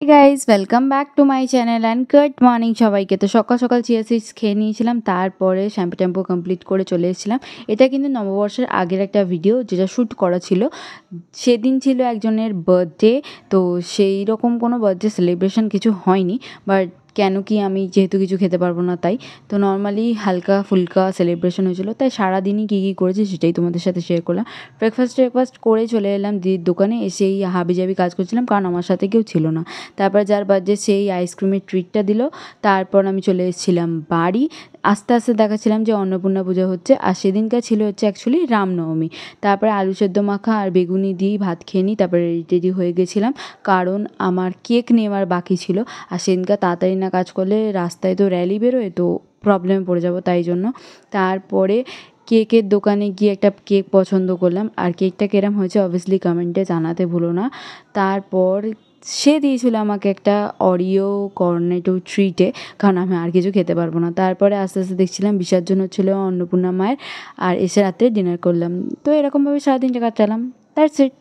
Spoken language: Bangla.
Hey guys, welcome back to my channel and good morning সবাইকে। তো সকাল সকাল চিয়া সিডস খেয়ে নিয়েছিলাম, তারপরে শ্যাম্পু ট্যাম্পু কমপ্লিট করে চলে এসেছিলাম। এটা কিন্তু নববর্ষের আগের একটা ভিডিও যেটা শ্যুট করা ছিল। সেদিন ছিল একজনের বার্থডে, তো সেই রকম কোনো বার্থডে সেলিব্রেশন কিছু হয়নি, বাট কেন কি আমি যেহেতু কিছু খেতে পারবো না তাই তো নর্মালি হালকা ফুলকা সেলিব্রেশন হয়েছিল। তাই সারাদিনই কী কী করেছি সেটাই তোমাদের সাথে শেয়ার করলাম। ব্রেকফাস্ট করে চলে এলাম দিদির দোকানে, এসেই হাবিজাবি কাজ করছিলাম কারণ আমার সাথে কেউ ছিল না। তারপর যার বার্থডে সেই আইসক্রিমের ট্রিটটা দিল। তারপর আমি চলে এসেছিলাম বাড়ি। আস্তে আস্তে দেখাচ্ছিলাম যে অন্নপূর্ণা পুজো হচ্ছে, আর সেদিনকার ছিল হচ্ছে অ্যাকচুয়ালি রামনবমী। তারপরে আলু সেদ্ধ মাখা আর বেগুনি দিয়েই ভাত খেয়ে নিই, তারপরে রেডি হয়ে গেছিলাম কারণ আমার কেক নেওয়ার বাকি ছিল। আর সেদিনকার তাড়াতাড়ি না কাজ করলে রাস্তায় তো র্যালি বেরোয়, তো প্রবলেমে পড়ে যাব, তাই জন্য। তারপরে কেকের দোকানে গিয়ে একটা কেক পছন্দ করলাম, আর কেকটা কিরম হয়েছে অবভিয়াসলি কমেন্টে জানাতে ভুলো না। তারপর সে দিয়েছিল আমাকে একটা অরিও কর্নেটো ট্রিটে, কারণ আমি আর কিছু খেতে পারবো না। তারপরে আস্তে আস্তে দেখছিলাম বিসর্জন হচ্ছিলো অন্নপূর্ণা মায়ের, আর এসে রাত্রে ডিনার করলাম। তো এরকমভাবে সারাদিনটা কাটালাম। That's it.